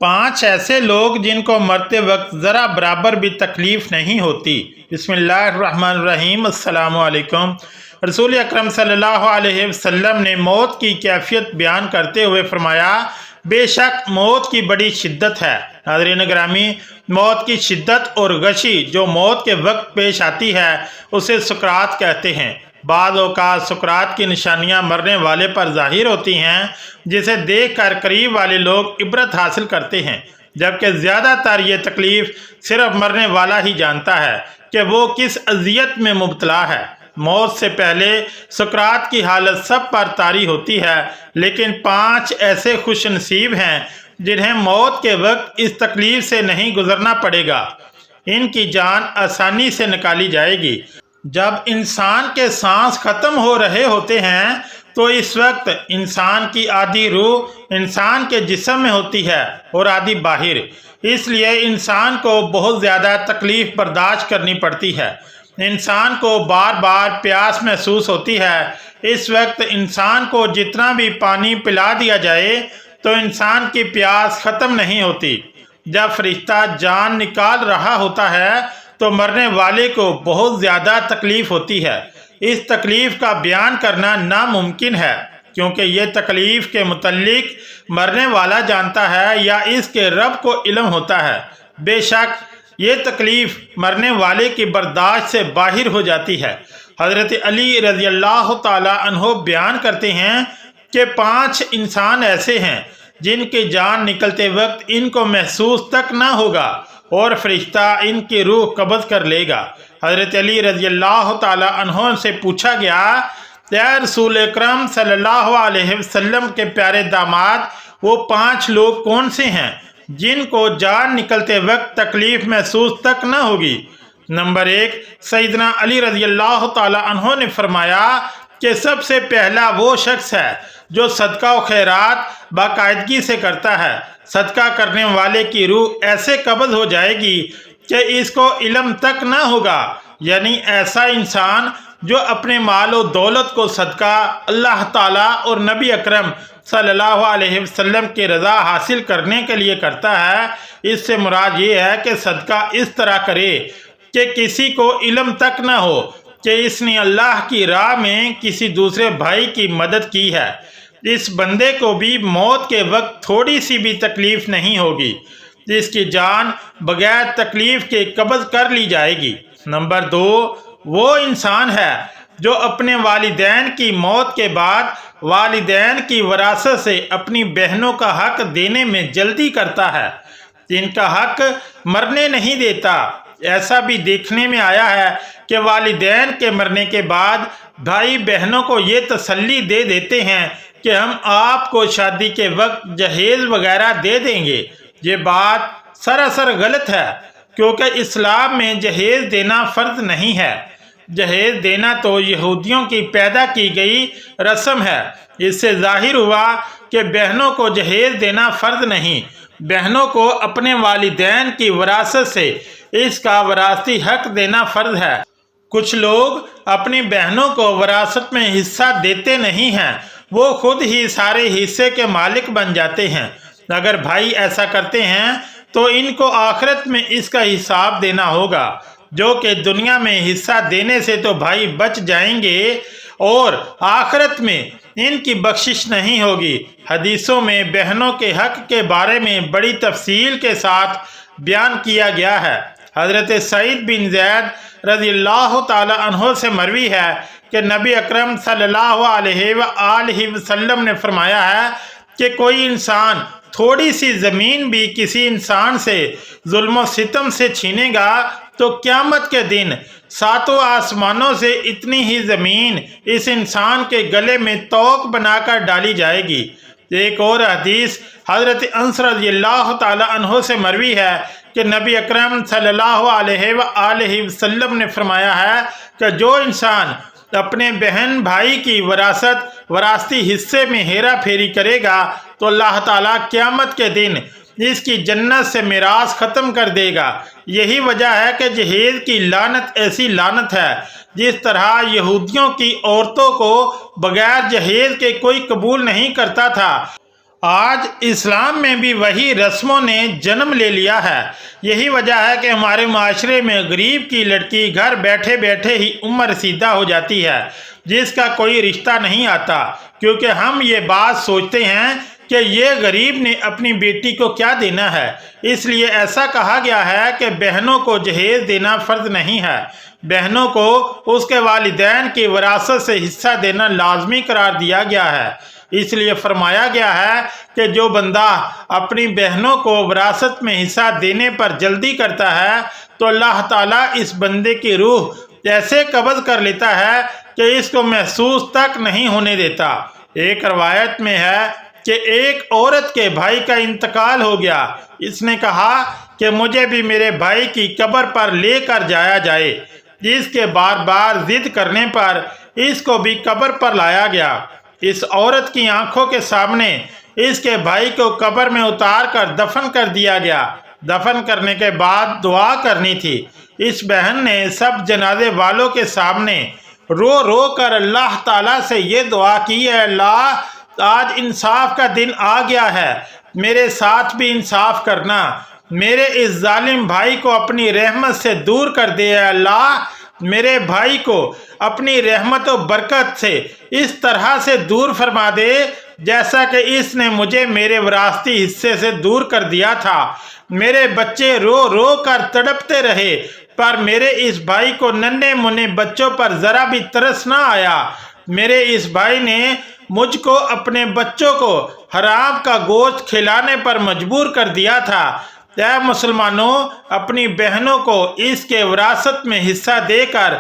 पांच ऐसे लोग जिनको मरते वक्त ज़रा बराबर भी तकलीफ़ नहीं होती। बिस्मिल्लाहिर्रहमानिर्रहीम। अस्सलामु अलैकुम। रसूल अकरम सल्लल्लाहु अलैहि वसल्लम ने मौत की कैफियत बयान करते हुए फरमाया, बेशक मौत की बड़ी शिद्दत है। नाज़रीन गिरामी, मौत की शिद्दत और गशी जो मौत के वक्त पेश आती है उसे सुकरात कहते हैं। बाद औक़ात सुकरात की निशानियां मरने वाले पर ज़ाहिर होती हैं, जिसे देखकर करीब वाले लोग इबरत हासिल करते हैं, जबकि ज़्यादातर ये तकलीफ़ सिर्फ मरने वाला ही जानता है कि वो किस अजियत में मुब्तला है। मौत से पहले सुकरात की हालत सब पर तारी होती है, लेकिन पांच ऐसे खुश नसीब हैं जिन्हें मौत के वक्त इस तकलीफ़ से नहीं गुजरना पड़ेगा। इनकी जान आसानी से निकाली जाएगी। जब इंसान के सांस ख़त्म हो रहे होते हैं तो इस वक्त इंसान की आधी रूह इंसान के जिस्म में होती है और आधी बाहर। इसलिए इंसान को बहुत ज़्यादा तकलीफ़ बर्दाश्त करनी पड़ती है। इंसान को बार बार प्यास महसूस होती है। इस वक्त इंसान को जितना भी पानी पिला दिया जाए तो इंसान की प्यास ख़त्म नहीं होती। जब फरिश्ता जान निकाल रहा होता है तो मरने वाले को बहुत ज़्यादा तकलीफ़ होती है। इस तकलीफ़ का बयान करना नामुमकिन है, क्योंकि ये तकलीफ़ के मुतल्लिक मरने वाला जानता है या इसके रब को इल्म होता है। बेशक ये तकलीफ़ मरने वाले की बर्दाश्त से बाहर हो जाती है। हज़रत अली रज़ी अल्लाह ताला अन्हो बयान करते हैं कि पांच इंसान ऐसे हैं जिनकी जान निकलते वक्त इनको महसूस तक ना होगा और फरिश्ता इनकी रूह कब्ज़ कर लेगा। हज़रत अली रज़ी अल्लाह ताला अन्हो से पूछा गया, या रसूल अकरम सल्लल्लाहु अलैहि वसल्लम के प्यारे दामाद, वो पांच लोग कौन से हैं जिनको जान निकलते वक्त तकलीफ़ महसूस तक न होगी? नंबर एक, सैयदना अली रज़ी अल्लाह ताला अन्हो ने फरमाया कि सबसे पहला वो शख्स है जो सदका व खैरात बाकायदगी से करता है। सदका करने वाले की रूह ऐसे कब्ज़ हो जाएगी कि इसको इल्म तक ना होगा। यानी ऐसा इंसान जो अपने माल और दौलत को सदका अल्लाह ताला और नबी अकरम सल्लल्लाहु अलैहि वसल्लम की रज़ा हासिल करने के लिए करता है। इससे मुराद ये है कि सदका इस तरह करे कि किसी को इल्म तक ना हो कि इसने अल्लाह की राह में किसी दूसरे भाई की मदद की है। इस बंदे को भी मौत के वक्त थोड़ी सी भी तकलीफ़ नहीं होगी। इसकी जान बगैर तकलीफ़ के कब्ज़ कर ली जाएगी। नंबर दो, वो इंसान है जो अपने वालिदैन की मौत के बाद वालिदैन की वरासत से अपनी बहनों का हक देने में जल्दी करता है, इनका हक मरने नहीं देता। ऐसा भी देखने में आया है कि वालिदैन के मरने के बाद भाई बहनों को ये तसल्ली दे देते हैं कि हम आपको शादी के वक्त जहेज़ वगैरह दे देंगे। ये बात सरासर गलत है, क्योंकि इस्लाम में जहेज़ देना फ़र्ज नहीं है। जहेज़ देना तो यहूदियों की पैदा की गई रस्म है। इससे ज़ाहिर हुआ कि बहनों को जहेज़ देना फ़र्ज नहीं, बहनों को अपने वालिदैन की विरासत से इसका विरासती हक देना फ़र्ज है। कुछ लोग अपनी बहनों को विरासत में हिस्सा देते नहीं हैं, वो खुद ही सारे हिस्से के मालिक बन जाते हैं। अगर भाई ऐसा करते हैं तो इनको आखिरत में इसका हिसाब देना होगा, जो कि दुनिया में हिस्सा देने से तो भाई बच जाएंगे और आखिरत में इनकी बख्शिश नहीं होगी। हदीसों में बहनों के हक के बारे में बड़ी तफसील के साथ बयान किया गया है। हज़रत सईद बिन ज़ैद रज़ी अल्लाह ताला अन्हो से मरवी है कि नबी अकरम सल्लल्लाहु अलैहि वसल्लम ने फरमाया है कि कोई इंसान थोड़ी सी ज़मीन भी किसी इंसान से जुल्म सितम से छीनेगा तो क़यामत के दिन सातों आसमानों से इतनी ही ज़मीन इस इंसान के गले में तोक बनाकर डाली जाएगी। एक और हदीस हज़रत अनस रज़ियल्लाहु ताला अन्हो से मरवी है कि नबी अकरम सल्लल्लाहु अलैहि वसल्लम ने फरमाया है कि जो इंसान अपने बहन भाई की वरासती हिस्से में हेरा फेरी करेगा तो अल्लाह ताला क़यामत के दिन इसकी जन्नत से मिरास ख़त्म कर देगा। यही वजह है कि जहेज़ की लानत ऐसी लानत है जिस तरह यहूदियों की औरतों को बगैर जहेज़ के कोई कबूल नहीं करता था, آج اسلام میں بھی وہی رسموں نے جنم لے لیا ہے۔ یہی وجہ ہے کہ ہمارے معاشرے میں غریب کی لڑکی گھر بیٹھے بیٹھے ہی عمر رسیدہ ہو جاتی ہے، جس کا کوئی رشتہ نہیں آتا، کیونکہ ہم یہ بات سوچتے ہیں کہ یہ غریب نے اپنی بیٹی کو کیا دینا ہے۔ اس لیے ایسا کہا گیا ہے کہ بہنوں کو جہیز دینا فرض نہیں ہے، بہنوں کو اس کے والدین کی وراثت سے حصہ دینا لازمی قرار دیا گیا ہے۔ اس لیے فرمایا گیا ہے کہ جو بندہ اپنی بہنوں کو وراثت میں حصہ دینے پر جلدی کرتا ہے تو اللہ تعالیٰ اس بندے کی روح ایسے قبض کر لیتا ہے کہ اس کو محسوس تک نہیں ہونے دیتا۔ ایک روایت میں ہے کہ ایک عورت کے بھائی کا انتقال ہو گیا، اس نے کہا کہ مجھے بھی میرے بھائی کی قبر پر لے کر جایا جائے۔ اس کے بار بار ضد کرنے پر اس کو بھی قبر پر لایا گیا۔ اس عورت کی آنکھوں کے سامنے اس کے بھائی کو قبر میں اتار کر دفن کر دیا گیا۔ دفن کرنے کے بعد دعا کرنی تھی۔ اس بہن نے سب جنازے والوں کے سامنے رو رو کر اللہ تعالیٰ سے یہ دعا کی، اے اللہ، آج انصاف کا دن آ گیا ہے، میرے ساتھ بھی انصاف کرنا، میرے اس ظالم بھائی کو اپنی رحمت سے دور کر دے، اے اللہ، میرے بھائی کو اپنی رحمت و برکت سے اس طرح سے دور فرما دے جیسا کہ اس نے مجھے میرے وراثتی حصے سے دور کر دیا تھا۔ میرے بچے رو رو کر تڑپتے رہے پر میرے اس بھائی کو ننھے منھے بچوں پر ذرا بھی ترس نہ آیا۔ میرے اس بھائی نے مجھ کو اپنے بچوں کو حرام کا گوشت کھلانے پر مجبور کر دیا تھا۔ اے مسلمانوں، اپنی بہنوں کو اس کے وراثت میں حصہ دے کر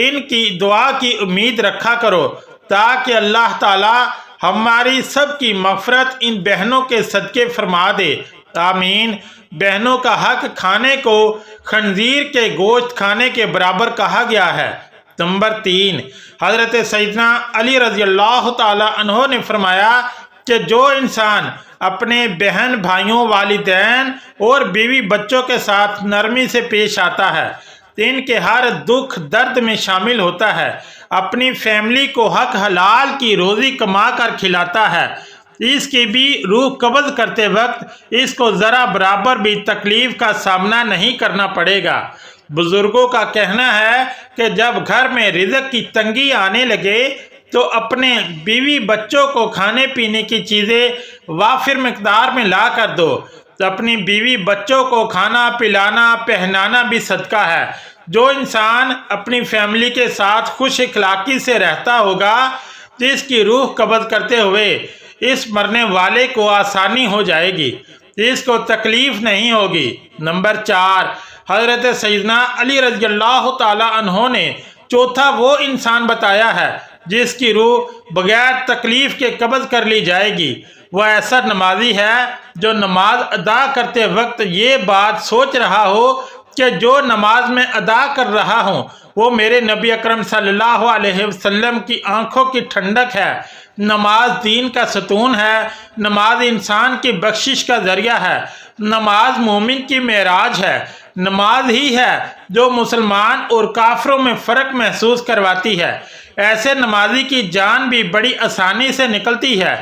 ان کی دعا کی امید رکھا کرو تاکہ اللہ تعالی ہماری سب کی مغفرت ان بہنوں کے صدقے فرما دے، آمین۔ بہنوں کا حق کھانے کو خنزیر کے گوشت کھانے کے برابر کہا گیا ہے۔ نمبر 3، حضرت سیدنا علی رضی اللہ تعالی عنہ نے فرمایا کہ جو انسان اپنے بہن بھائیوں، والدین اور بیوی بچوں کے ساتھ نرمی سے پیش آتا ہے، ان کے ہر دکھ درد میں شامل ہوتا ہے، اپنی فیملی کو حق حلال کی روزی کما کر کھلاتا ہے، اس کی بھی روح قبض کرتے وقت اس کو ذرا برابر بھی تکلیف کا سامنا نہیں کرنا پڑے گا۔ بزرگوں کا کہنا ہے کہ جب گھر میں رزق کی تنگی آنے لگے تو اپنے بیوی بچوں کو کھانے پینے کی چیزیں وافر مقدار میں لا کر دو۔ اپنی بیوی بچوں کو کھانا پلانا پہنانا بھی صدقہ ہے۔ جو انسان اپنی فیملی کے ساتھ خوش اخلاقی سے رہتا ہوگا، جس کی روح قبض کرتے ہوئے اس مرنے والے کو آسانی ہو جائے گی، اس کو تکلیف نہیں ہوگی۔ نمبر 4، حضرت سیدنا علی رضی اللہ تعالی عنہ نے چوتھا وہ انسان بتایا ہے جس کی روح بغیر تکلیف کے قبض کر لی جائے گی۔ وہ ایسا نمازی ہے جو نماز ادا کرتے وقت یہ بات سوچ رہا ہو کہ جو نماز میں ادا کر رہا ہوں وہ میرے نبی اکرم صلی اللہ علیہ وسلم کی آنکھوں کی ٹھنڈک ہے۔ نماز دین کا ستون ہے، نماز انسان کی بخشش کا ذریعہ ہے، نماز مومن کی معراج ہے، نماز ہی ہے جو مسلمان اور کافروں میں فرق محسوس کرواتی ہے۔ ایسے نمازی کی جان بھی بڑی آسانی سے نکلتی ہے،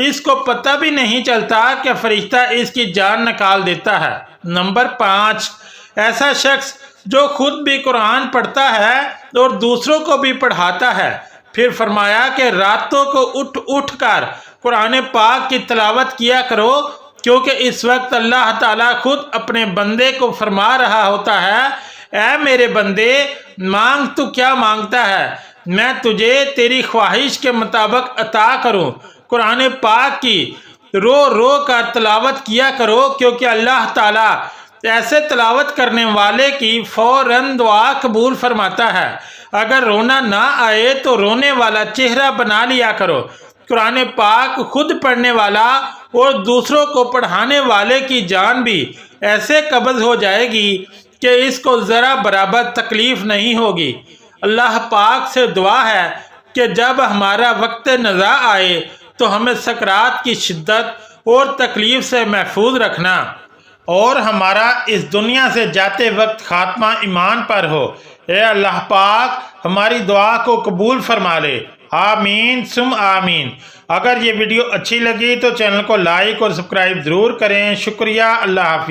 اس کو پتہ بھی نہیں چلتا کہ فرشتہ اس کی جان نکال دیتا ہے۔ نمبر 5، ایسا شخص جو خود بھی قرآن پڑھتا ہے اور دوسروں کو بھی پڑھاتا ہے۔ پھر فرمایا کہ راتوں کو اٹھ اٹھ کر قرآن پاک کی تلاوت کیا کرو، کیونکہ اس وقت اللہ تعالیٰ خود اپنے بندے کو فرما رہا ہوتا ہے، اے میرے بندے، مانگ تو کیا مانگتا ہے، میں تجھے تیری خواہش کے مطابق عطا کروں۔ قرآن پاک کی رو رو کر تلاوت کیا کرو، کیونکہ اللہ تعالیٰ ایسے تلاوت کرنے والے کی فوراً دعا قبول فرماتا ہے۔ اگر رونا نہ آئے تو رونے والا چہرہ بنا لیا کرو۔ قرآن پاک خود پڑھنے والا اور دوسروں کو پڑھانے والے کی جان بھی ایسے قبض ہو جائے گی کہ اس کو ذرا برابر تکلیف نہیں ہوگی۔ اللہ پاک سے دعا ہے کہ جب ہمارا وقت نزا آئے تو ہمیں سکرات کی شدت اور تکلیف سے محفوظ رکھنا اور ہمارا اس دنیا سے جاتے وقت خاتمہ ایمان پر ہو۔ اے اللہ پاک ہماری دعا کو قبول فرما لے، آمین ثم آمین۔ اگر یہ ویڈیو اچھی لگی تو چینل کو لائک اور سبسکرائب ضرور کریں۔ شکریہ، اللہ حافظ۔